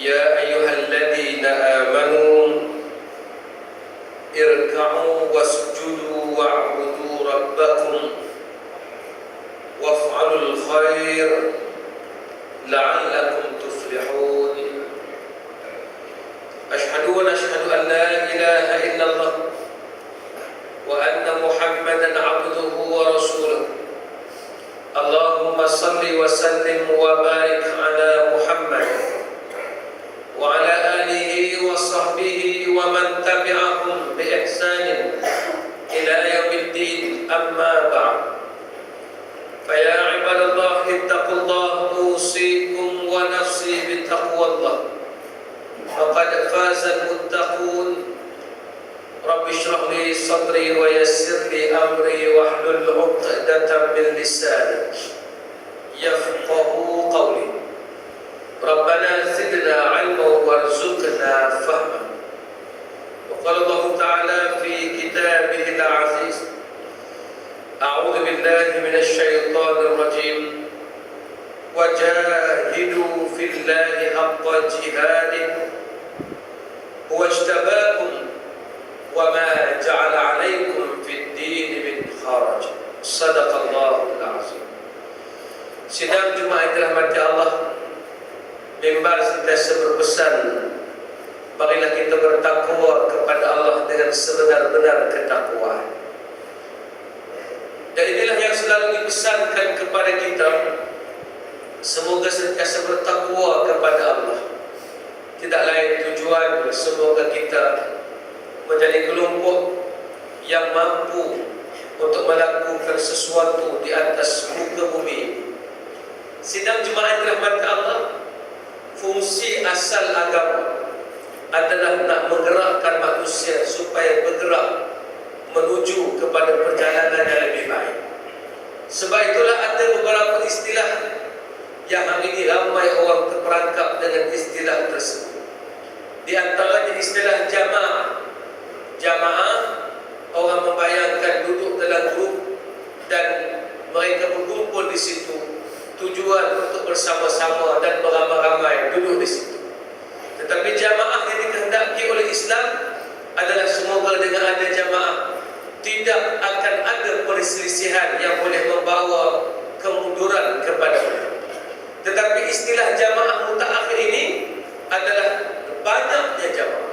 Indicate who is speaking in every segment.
Speaker 1: يا أيها الذين آمنوا اركعوا واسجدوا واعبدوا ربكم وافعلوا الخير لعلكم تفلحون أشهد أن لا إله إلا الله وأن محمدا عبده ورسوله اللهم صل وسلم وبارك على محمد وعلى آله وصحبه ومن تبعهم بإحسان إلى يوم الدين أما بعد فيا عباد الله اتقوا الله أوصيكم ونفسي بتقوى الله فقد فاز المتقون رب اشرح لي صدري ويسر لي أمري واحلل عقدة من لساني يفقهوا قولي ربنا زدنا علما وارزقنا فهما وقال الله تعالى في كتابه العزيز أعوذ بالله من الشيطان الرجيم وجاهدوا في الله حق جهاده هو اجتباكم وما جعل عليكم في الدين من حرج صدق الله العظيم. Sidang Jumaat dirahmati Allah, mimbar sentiasa berpesan, marilah kita bertakwa kepada Allah dengan sebenar-benar ketakwaan. Dan inilah yang selalu dipesankan kepada kita, semoga sentiasa bertakwa kepada Allah. Tidak lain tujuan, semoga kita menjadi kelompok yang mampu untuk melakukan sesuatu di atas muka bumi. Sidang Jumaat dirahmati Allah, fungsi asal agama adalah nak menggerakkan manusia supaya bergerak menuju kepada perjalanan yang lebih baik. Sebab itulah ada beberapa istilah yang hari ini ramai orang terperangkap dengan istilah tersebut. Di antaranya istilah jamaah. Jamaah, orang membayangkan duduk dalam grup dan mereka berkumpul di situ, tujuan untuk bersama-sama dan beramai-ramai duduk di situ. Tetapi jamaah yang dikehendaki oleh Islam adalah semoga dengan ada jamaah tidak akan ada perselisihan yang boleh membawa kemunduran kepada mereka. Tetapi istilah jamaah mutaakhir ini adalah banyaknya jamaah.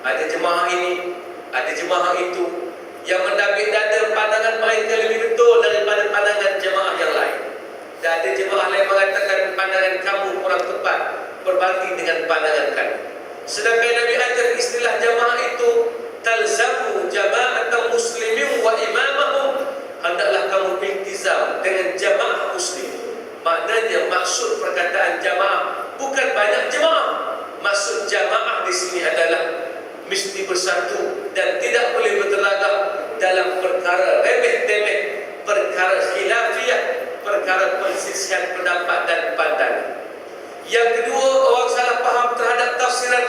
Speaker 1: Ada jemaah ini, ada jemaah itu yang mendapik dada pandangan mereka lebih betul daripada pandangan jemaah yang lain. Dan ada jemaah lain mengatakan pandangan kamu kurang tepat berbanding dengan pandangan kami. Sedangkan Nabi ajar istilah jemaah itu talzamu jama'atul muslimin wa imamahum, hendaklah kamu iltizam dengan jamaah muslim. Maknanya maksud perkataan jamaah bukan banyak jemaah. Maksud jamaah di sini adalah mesti bersatu dan tidak boleh bertelagak dalam perkara remeh-temeh, perkara khilafiyah, perkara perselisihan pendapat dan pandangan. Yang kedua, orang salah faham terhadap tafsiran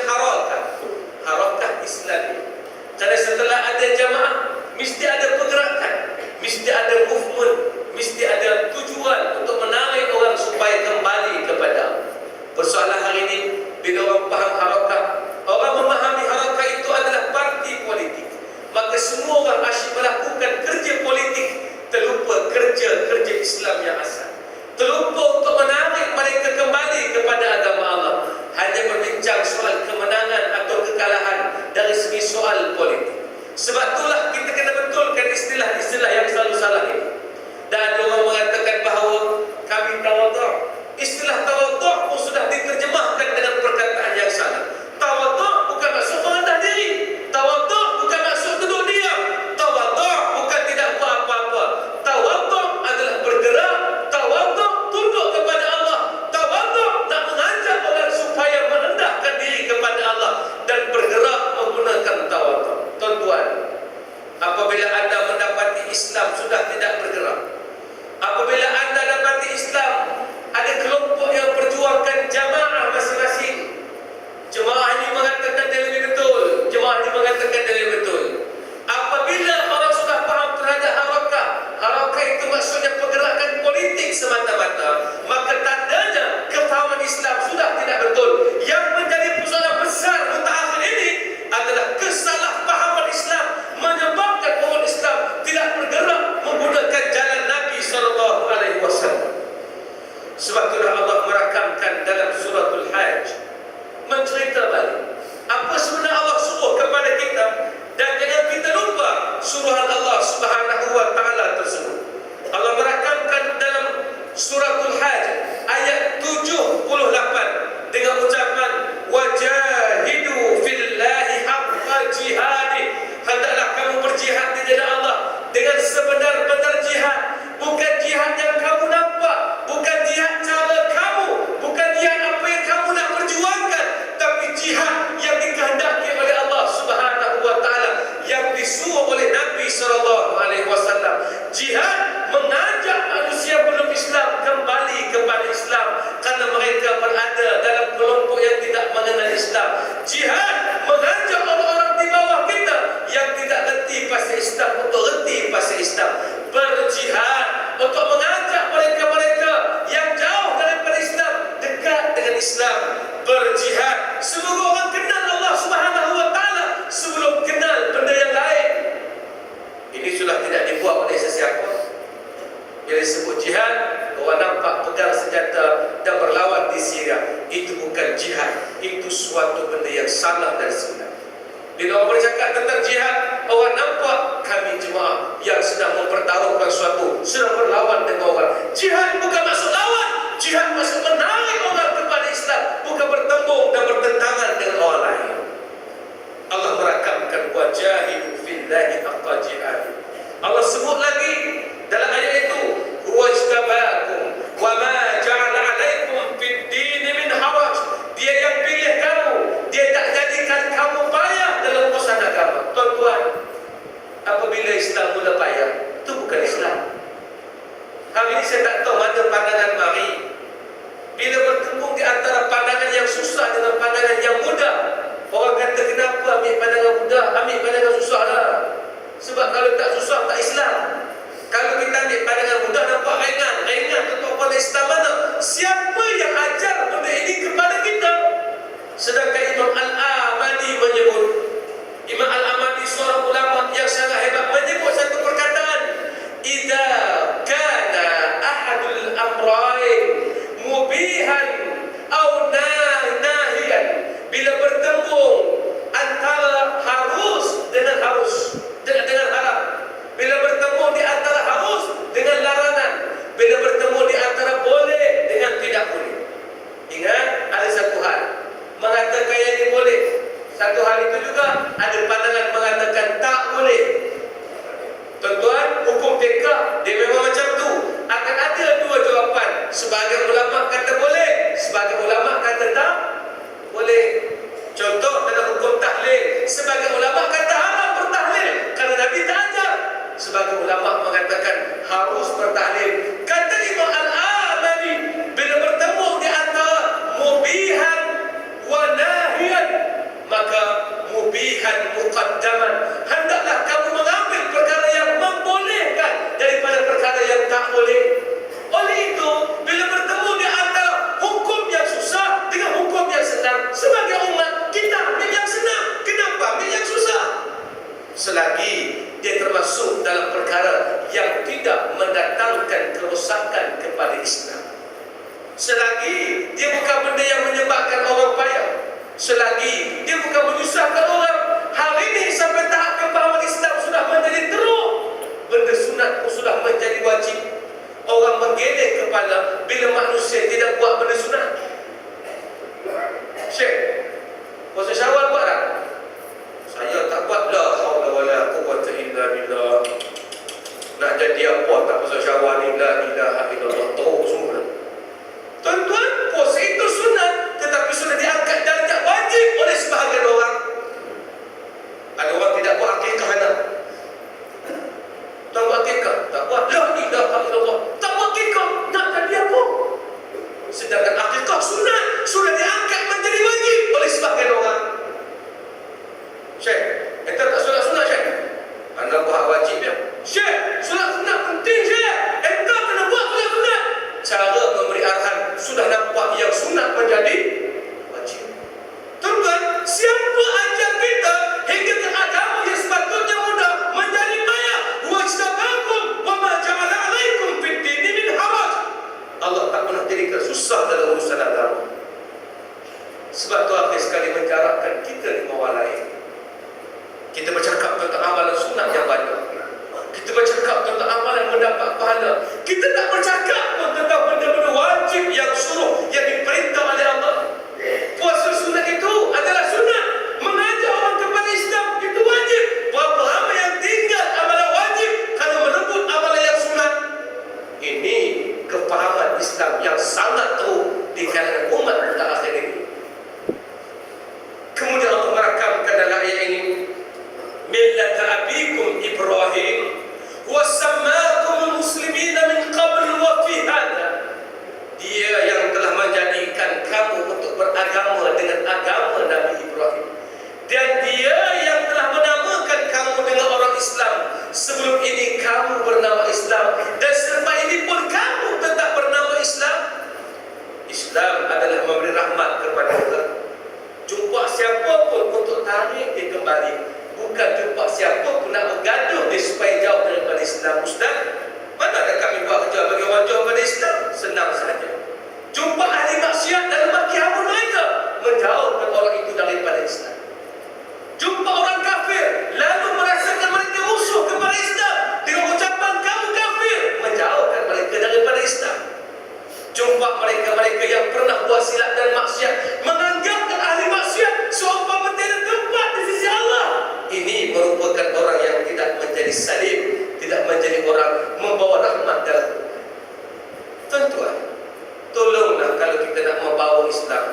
Speaker 1: harakah Islamiyah. Karena setelah ada jamaah, mesti ada pergerakan, mesti ada movement, mesti ada tujuan untuk menarik orang supaya kembali kepada Allah. Persoalan hari ini, bila orang faham harakah, orang memahami harakah itu adalah parti politik, maka semua orang asyik melakukan kerja politik, terlupa kerja Islam yang asal, terlupa untuk menarik mereka kembali kepada agama Allah, hanya berbincang soal kemenangan atau kekalahan dari segi soal politik. Sebab itulah kita kena betulkan istilah-istilah yang selalu salah ini. Dan ada orang mengatakan disebut jihad, orang nampak pegang senjata dan berlawan di Syria. Itu bukan jihad, itu suatu benda yang salah dan silap. Bila orang bercakap tentang jihad, orang nampak kami jemaah yang sedang mempertaruhkan suatu, sedang berlawan dengan orang. Jihad bukan maksud lawan, jihad maksud menarik orang kepada Islam, bukan bertembung dan bertentangan dengan orang lain. Allah merakamkan wajahidu fillahi haqqa jihad. Allah sebut lagi dalam ayat itu, wajtabakum wa ma ja'ala 'alaikum fid din min haraj. Dia yang pilih kamu, dia tak jadikan kamu payah dalam urusan agama. Tuan-tuan, apabila Islam mula payah, itu bukan Islam. Hari ini saya tak tahu mana pandangan mari. Bila bertemu di antara pandangan yang susah dengan pandangan yang mudah, orang kata kenapa ambil pandangan mudah, ambil pandangan susah lah. Sebab kalau tak susah tak Islam. Kalau kita ambil pandangan mudah nampak ringan, tentu pada Islam mana? Siapa yang ajar benda ini kepada kita? Sedangkan Imam Al-Amadi menyebut, Imam Al-Amadi seorang ulama yang sangat hebat, menyebut satu perkataan, idza kana ahadul amrayn mubihan au nahiyan. Bila bertembung antara harus dengan harus, dengan haram. Bila bertemu di antara harus dengan larangan, bila bertemu di antara boleh dengan tidak boleh. Ingat, ada satu hal mengatakan yang ini boleh, satu hal itu juga ada pandangan mengatakan tak boleh. Tuan-tuan, hukum fiqh dia memang macam tu. Akan ada dua jawapan. Sebahagian ulama kata boleh, sebahagian ulama kata tak boleh. Contoh dalam hukum tahlil, sebagian ulama kata haram bertahlil kerana Nabi tak ajar. Sebagian ulama mengatakan harus bertahlil. Kata Imam Al-Amali, bila bertemu di antara mubihan wa nahiyan, maka mubihan muqaddaman. Hendaklah kamu mengambil perkara yang membolehkan daripada perkara yang tak boleh. Oleh itu, bila bertemu di antara hukum yang susah dengan hukum yang senang, sebagai umat kita ambil yang senang. Kenapa ambil yang susah? Selagi dia termasuk dalam perkara yang tidak mendatangkan kerosakan kepada Islam, selagi dia bukan benda yang menyebabkan orang payah, selagi dia bukan menyusahkan orang. Hari ini sampai tahap kepahaman Islam sudah menjadi teruk, benda sunat pun sudah menjadi wajib. Orang menggeleng kepala bila manusia tidak buat benda sunat. Syekh, puasa Syawal buat tak? Saya tak buat lah. Haula wala quwwata illa billah. Nak jadi apa tak puasa Syawal ni? La ilaha illallah. Teruk semua. Tuan-tuan, puasa itu sunat, tetapi sudah diangkat darjat wajib oleh sebahagian orang. Ada orang tidak buat akikah anak. Tak buat akikah, tak buat. La ilaha illallah. Tak buat akikah, nak jadi apa? Sedangkan akikah sunat sudah diangkat menjadi wajib oleh sebahagian orang. Syekh, kita tak solat sunat, Syekh. Anda buat wajib ya. Syekh, solat sunat penting, Syekh. Kita kena buat solat sunat. Cara memberi arahan sudah nampak yang sunat menjadi wajib. Tuan-tuan, siapa ajar kita hingga ke agama yang sepatutnya mudah menjadi payah? Wajtabakum wa ma ja'ala 'alaikum fid din min haraj. Allah tak pernah jadikan susah dalam urusan agama. Sebab tu akhir sekali menjarakkan kita dengan orang lain. Kita bercakap tentang amalan sunat yang banyak. Kita bercakap tentang amalan mendapat pahala. Kita tak bercakap pun tentang benda-benda wajib yang suruh, yang diperintah oleh Allah. Puasa sunat itu adalah sunat. Mengajar orang kepada Islam itu wajib. Berapa ramai yang tinggal amalan wajib kerana merebut amalan yang sunat. Ini kefahaman Islam yang sangat teruk di kalangan umat mutakhir ini. Kemudian Allah merakamkan dalam ayat ini, millata abikum Ibrahim wa sammakum muslimina min qabl wa fi hadha. Dia yang telah menjadikan kamu untuk beragama dengan agama Nabi Ibrahim, dan dia yang telah menamakan kamu dengan orang Islam. Sebelum ini kamu bernama Islam, dan selepas ini pun kamu tetap bernama Islam. Islam adalah memberi rahmat Jumpa mereka-mereka yang pernah buat silap dan maksiat, menganggapkan ahli maksiat seumpama tiada tempat di sisi Allah. Ini merupakan orang yang tidak menjadi salim, tidak menjadi orang membawa rahmat dalam. Tuan-tuan, tolonglah kalau kita nak membawa Islam,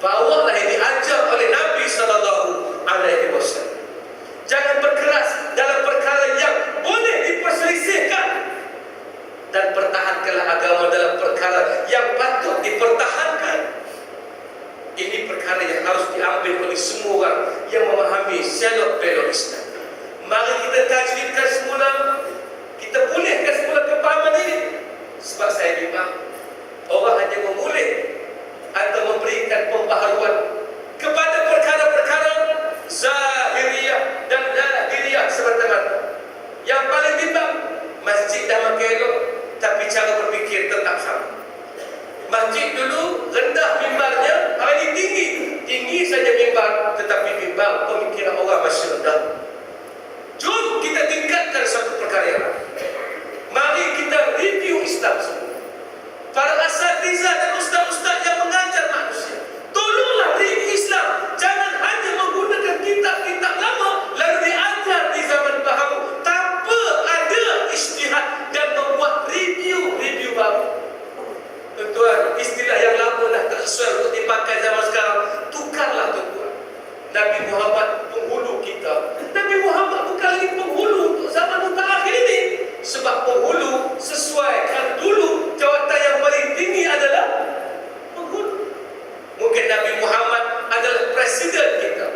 Speaker 1: bawalah yang diajar oleh Nabi SAW. Jangan berkeras dalam perkara yang boleh diperselisihkan, dan pertahankanlah agama dalam perkara yang patut dipertahankan. Ini perkara yang harus diambil oleh semua orang yang memahami selok-belok Islam. Mari kita tajwidkan semula, kita pulihkan semula kepahaman ini. Sebab saya bimbang orang hanya memulih atau memberikan pembaharuan kepada perkara-perkara zahiriyah dan lahiriyah semata-mata. Yang paling bimbang, masjid dah makin elok, tapi cara berfikir tetap sama. Masjid dulu rendah mimbarnya, hari ini tinggi saja mimbar, tetapi mimbar pemikiran orang masih rendah. Jom kita tingkatkan satu perkara yang lain. Mari kita review Islam semua. Para asatizah dan ustaz-ustaz yang mengajar manusia, tolonglah review Islam. Jangan hanya menggunakan kitab-kitab lama lalu diajar di zaman baharu tanpa ada ijtihad dan membuat review baru. Tuan-tuan, istilah yang lama dah tak sesuai untuk dipakai zaman sekarang. Tukarlah tuan-tuan. Nabi Muhammad penghulu kita. Nabi Muhammad bukan lagi penghulu untuk zaman mutakhir ini. Sebab penghulu sesuai kan dulu jawatan yang paling tinggi adalah penghulu. Mungkin Nabi Muhammad adalah presiden kita.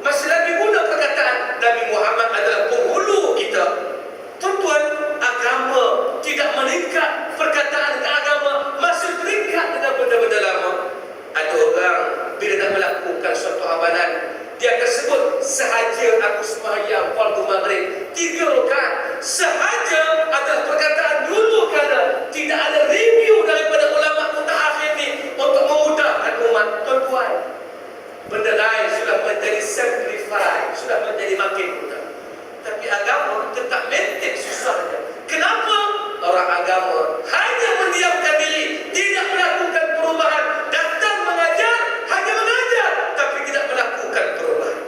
Speaker 1: Masih lagi guna perkataan Nabi Muhammad adalah penghulu kita. Tuan-tuan, agama tidak meningkat. Perkataan agama masih terikat dengan benda-benda lama. Ada orang bila nak melakukan suatu amalan, dia akan sebut sahaja aku sembahyang fardu maghrib 3 rakaat. Sahaja adalah perkataan dulu kerana tidak ada review daripada ulama mutakhir ni untuk memudahkan umat. Tuan-tuan, benda lain sudah menjadi simplify, sudah menjadi makin mudah. Tapi agama tetap maintain susahnya. Kenapa? Orang agama hanya mendiamkan diri, tidak melakukan perubahan. Datang mengajar, hanya mengajar, tapi tidak melakukan perubahan.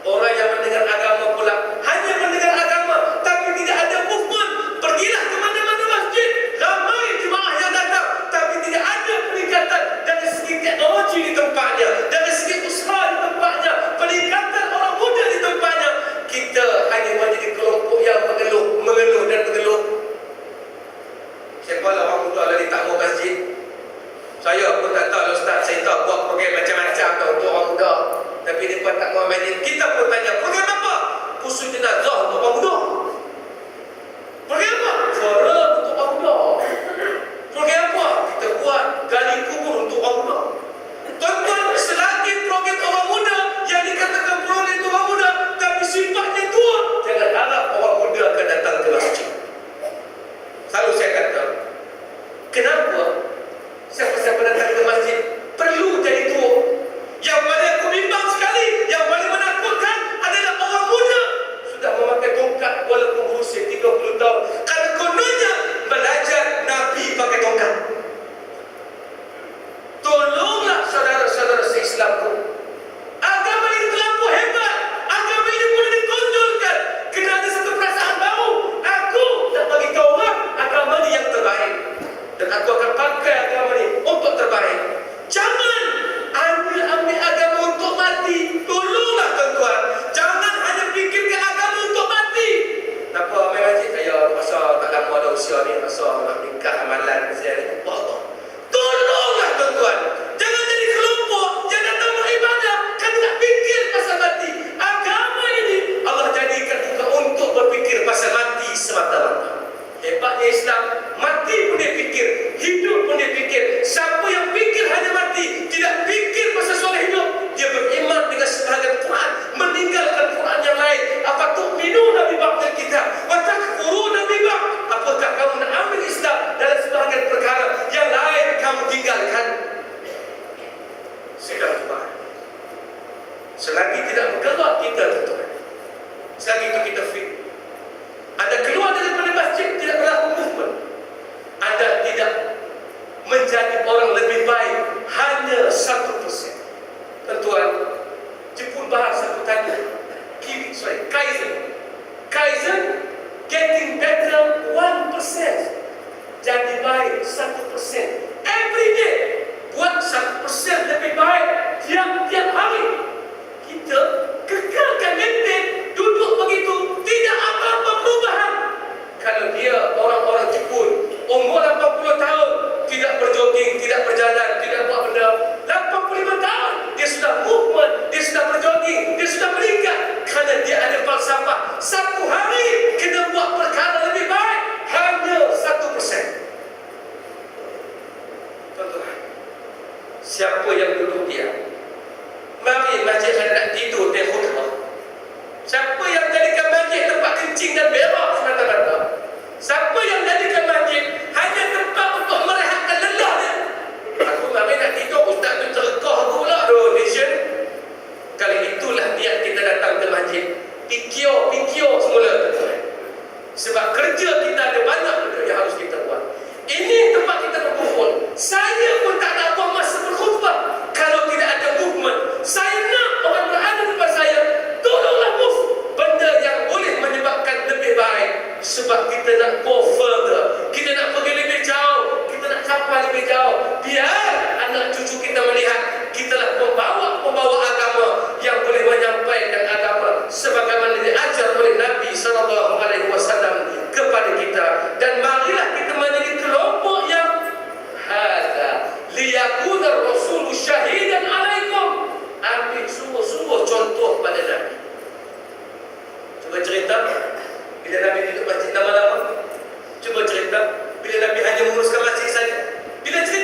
Speaker 1: Orang yang mendengar agama pula hanya mendengar agama, tapi tidak ada movement. Pergilah ke mana-mana masjid, ramai jemaah yang datang, tapi tidak ada peningkatan dari segi teknologi di tempatnya, dari segi usaha di tempatnya, peningkatan orang muda di tempatnya. Kita hanya menjadi kelompok yang mengeluh dan mengeluh. Siapa lah orang muda lagi tak mau masjid? Saya pun tak tahu Ustaz, saya tahu buat program macam-macam untuk orang muda, tapi mereka tak mau masjid. Kita pun tanya, program apa? Khusus jenazah untuk orang muda. Program apa? Forum untuk orang muda. Program apa? Kita buat gali kubur untuk orang muda. Tuan-tuan, selagi program orang muda yang dikatakan program untuk orang muda tapi sifatnya tua, jangan harap orang muda akan datang ke masjid. Selalu saya kata, kenapa siapa-siapa datang ke masjid perlu jadi tua? Yang paling aku bimbang sekali, yang paling menakutkan adalah orang muda sudah memakai tongkat walaupun berusia 30 tahun. Kalau kononnya belajar Nabi pakai tongkat. Tolonglah saudara-saudara se-Islamku. Agama ini terlampau hebat. Agama ini boleh ditonjolkan. Kena ada satu perasaan baru. Aku nak bagi tahu orang agama ini yang terbaik. Dan aku akan pakai agama ini untuk terbaik. Jangan ambil agama untuk mati. Tolonglah tuan-tuan. Jangan hanya fikirkan agama untuk mati. Kenapa memang cik saya masa tak lama ada usia ni, masa nak nikah amalan saya ni. Tolonglah tuan-tuan. Jangan jadi kelompok yang datang beribadah kan tak fikir pasal mati. Agama ini Allah jadikan bukan untuk berfikir pasal mati semata-mata. Hebatnya Islam, mati pun dia fikir, hidup pun dia fikir. Siapa yang fikir menjadi orang lebih baik hanya 1%. Tuan-tuan, Jepun bahas satu tanda, Kaizen, getting better 1%. Jadi baik 1%. Every day, buat 1% lebih baik tiap-tiap hari. Kita kekalkan maintain, duduk begitu, tidak apa-apa perubahan. Kalau dia orang-orang Jepun, umur 80 tahun, tidak berjogging, tidak berjalan, tidak buat benda, 85 tahun, dia sudah movement, dia sudah berjogging, dia sudah meningkat. Kerana dia ada falsafah, satu hari kita buat perkara lebih baik, hanya 1%. Tuan-tuan, siapa yang duduk diam? Mari masjid hendak tidur dia khutbah. Siapa yang jadikan masjid tempat kencing dan berak semata-mata? Siapa yang jadikan masjid hanya tempat untuk merehatkan lelah dia? Aku mari nak tidur, ustaz tu terkah pula donation. Kali itulah niat kita datang ke masjid. Pikir semula, tuan-tuan. Sebab kerja kita ada banyak benda yang harus kita buat. Ini tempat kita berkumpul. Saya pun tak nak buat masa berkhutbah kalau tidak ada movement. Saya nak orang berada depan saya, tolonglah move benda yang boleh menyebabkan lebih baik. Sebab kita nak go further, kita nak pergi lebih jauh, kita nak capai lebih jauh. Biar anak cucu kita melihat kitalah pembawa agama yang boleh menyampaikan agama sebagaimana diajar oleh Nabi SAW kepada kita. Dan marilah kita menjadi kelompok yang hadza liyakuna ar-rasulu syahidan alaikum. Ambil sungguh-sungguh contoh pada Nabi. Cuba cerita bila Nabi duduk masjid lama-lama. Cuba cerita bila Nabi hanya menguruskan masjid saja.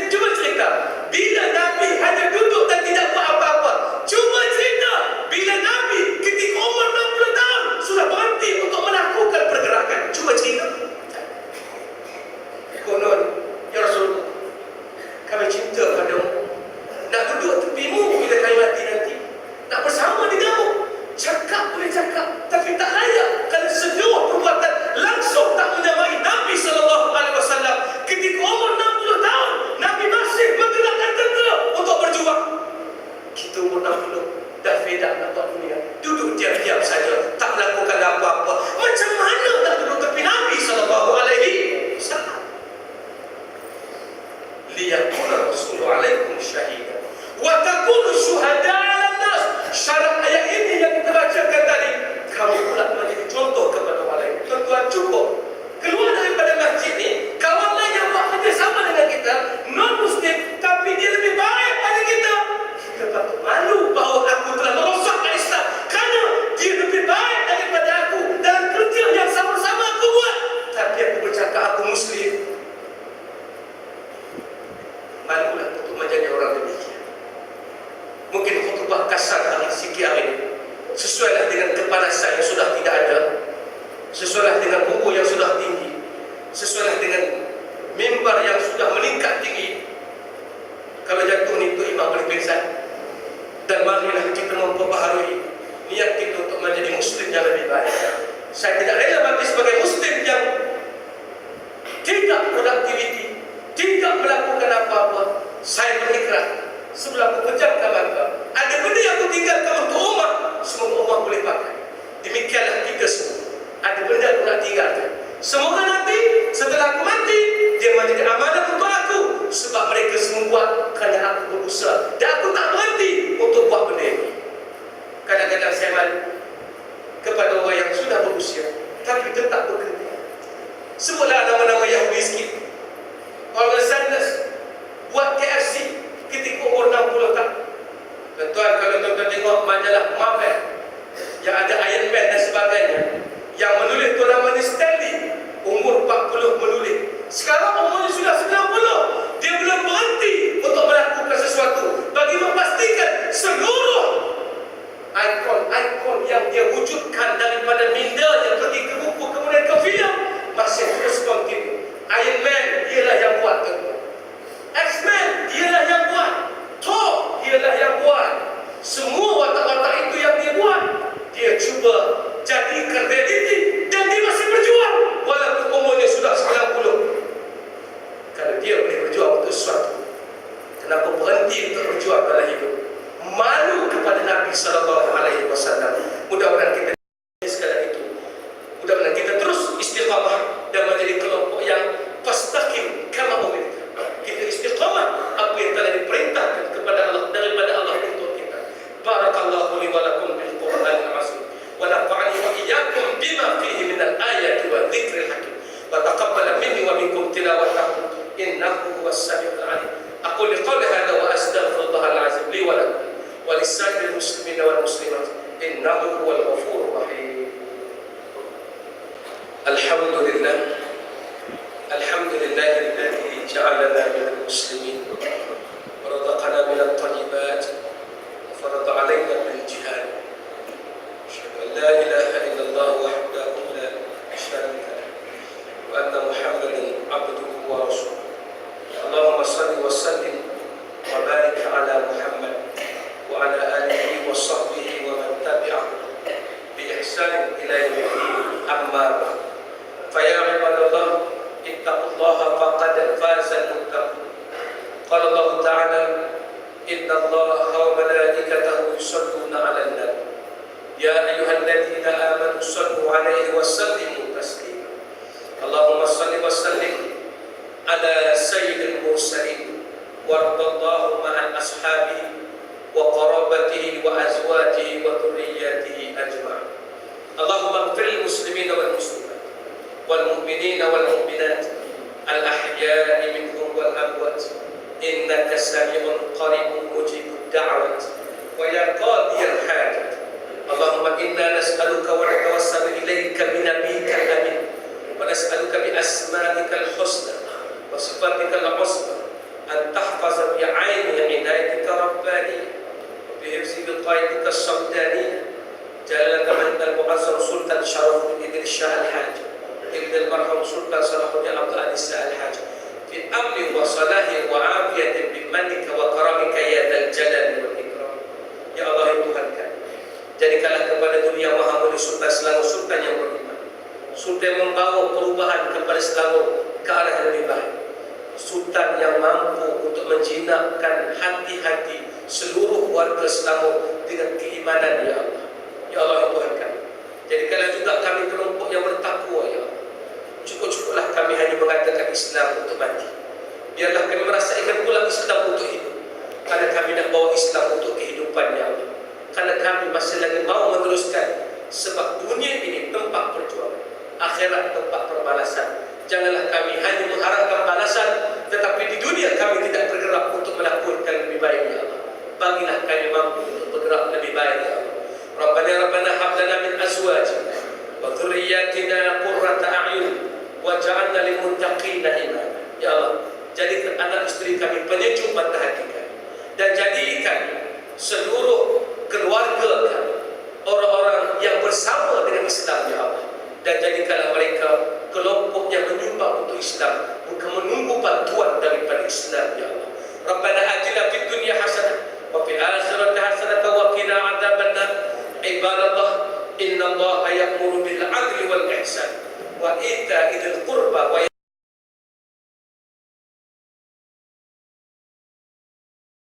Speaker 1: Cuba cerita bila Nabi hanya duduk dan tidak buat apa-apa. Cuba cerita bila Nabi ketika umur 60 tahun sudah berhenti untuk melakukan pergerakan. Cuba cerita. Konon, ya Rasulullah, kami cinta padamu. Nak duduk tepimu bila kami mati nanti. Nak bersama denganmu. Cakap boleh cakap, tapi tak layak kerana seluruh perbuatan langsung tak menyamai Nabi SAW. Ketika umur 60 tahun, Nabi masih menggerakkan tentera untuk berjuang. Kita umur 60, dah fed up nak buat dunia. Duduk diam-diam saja, tak melakukan apa-apa. Macam mana nak duduk tepi Nabi SAW? Liyakuna Rasulullah alaikum syahidah wa takunu syuhada 'alan nas. Syarat ayat ini yang kita bacakan tadi, kamu pula menjadi contoh kepada orang lain. Tuan-tuan, cukup keluar daripada masjid ni, kawan lain yang buat kerjasama dengan kita, non-Muslim, tapi dia lebih baik pada kita. Kita patut malu bahawa aku telah merosakkan Islam kerana dia lebih baik daripada aku dalam kerja yang sama-sama aku buat. Tapi aku bercakap aku Muslim. Malulah untuk menjadi orang demikian. Mungkin khutbah kasar sikit hari ini, sesuailah dengan kepanasan yang sudah tidak ada, sesuailah dengan buku yang sudah tinggi, sesuailah dengan mimbar yang sudah meningkat tinggi. Kalau jatuh ni tu imam boleh pingsan. Dan marilah kita memperbaharui niat kita untuk menjadi Muslim yang lebih baik. Saya tidak rela mati sebagai Muslim yang tidak produktiviti, tidak melakukan apa-apa. Saya berikrar sebelum aku pejamkan mata, ada benda yang aku tinggalkan untuk umat, semoga umat boleh pakai. Demikianlah kita semua. Ada benda aku nak tinggalkan, semoga nanti setelah aku mati dia menjadi amanah untuk aku. Sebab mereka semua buat kerana aku berusaha, dan aku tak berhenti untuk buat benda ini. Kadang-kadang saya malu kepada orang yang sudah berusia tapi tetap bekerja. Sebutlah nama-nama Yahudi sikit. Orang Sanders buat KFC ketika umur 60 tahun. Tuan-tuan, kalau tuan-tuan tengok majalah Marvel yang ada Iron Man dan sebagainya, yang menulis tu namanya Stanley, umur 40 menulis. Sekarang umurnya sudah 90. untuk sesuatu. Kenapa berhenti untuk berjuang dalam hidup? Malu kepada Nabi SAW. Mudah-mudahan kita sekadar itu. Mudah-mudahan kita terus istiqamah dan menjadi kelompok yang fastaqim kama umirta. Kita istiqamah apa yang telah diperintahkan kepada Allah daripada Allah untuk kita. Barakallahu li wa lakum bil Qur'anil azim. Wa nafa'ani wa iyyakum bima fihi min al-ayati wa dzikril hakim. Wa taqabbal minni wa minkum tilawatahu innahu huwas samiul alim. Aqulu qawli hadha wa astaghfirullahal azim li wa lakum wa lis-sa'iril muslimina wal muslimat innahu huwal ghafurur rahim. Alhamdulillah. Alhamdulillah alladhi ja'alana minal muslimin wa razaqana minat thayyibat wa farada 'alaina bil jihad. Asyhadu an la ilaha illallah wahdahu la syarika lahu wa anna Muhammadan 'abduhu wa rasuluh. Allahumma shalli wa sallim wa barik 'ala Muhammad wa 'ala alihi wa sahbihi wa man tabi'ahu bi ihsan ila yaumil din. Amma ba'd. Fa ya ibadallah ittaqullaha faqad fazal muttaqun. Qala Allah Ta'ala inna Allaha wa malaikatahu yusalluna 'alan nabi ya ayyuhalladzina amanu sallu 'alaihi wa sallimu taslima. Allahumma shalli wa sallim ala sayyidil mursalin warḍallahu ma'an ashabihi wa qarabatihi wa azwajihi wa dhurriyyatihi ajma'in. Allahumma ighfir lil muslimina wal muslimat wal mu'minina wal mu'minat al ahya'i minhum wal amwat innaka sami'un qaribun mujibud da'wat wa ya qadiyal hajat. Allahumma inna nas'aluka wa natawassalu ilayka bi nabiyyikal amin wa nas'aluka bi asma'ikal husna wa sifatikal husna an tahfaza bi 'aini inayatika rabbani wa bi hifzi bi qaitika as-samdani jalalaka mantal mu'azzam sultan Syarafuddin Shah al-Hajj ibn al-marhum sultan Salahuddin Abdul Aziz al-Hajj fi amni wa salahi wa afiyatin bi manika wa karamika ya dzal jalali wal ikram. Ya Allah ya Tuhan kami, jadikanlah kepada dunia Maha Mulia Sultan Selangor sultan yang beriman, sultan yang membawa perubahan kepada Selangor ke arah yang lebih baik, sultan yang mampu untuk menjinakkan hati-hati seluruh warga Selangor dengan keimanan. Ya Allah, ya Allah ya Tuhan kami, jadikanlah juga kami kelompok yang bertakwa. Ya Allah, cukup-cukuplah kami hanya mengatakan Islam untuk mati. Biarlah kami merasakan pula Islam untuk hidup, karena kami nak bawa Islam untuk kehidupan. Ya Allah, karena kami masih lagi mau meneruskan, sebab dunia ini tempat perjuangan, akhirat tempat perbalasan. Janganlah kami hanya mengharapkan balasan, tetapi di dunia kami tidak bergerak untuk melakukan lebih baik. Ya Allah, bagilah kami mampu untuk bergerak lebih baik. Ya Allah, Rabbana hab lana min azwajina wa dhurriyyatina qurrata a'yun waj'alna lil muttaqina imama. Ya Allah, jadikan anak istri kami penyejuk mata hati kami, dan jadikan seluruh keluarga kami orang-orang yang bersama dengan Islam. Ya Allah, dan jadikanlah mereka kelompok yang menyumbang untuk Islam, bukan menunggu bantuan daripada Islam. Ya Allah, Rabbana atina fid dunya hasanah wa fil akhirati hasanah wa qina adzabannar. Ibadallah, innallaha ya'muru bil 'adli wal ihsan wa ita'i dzil qurba wa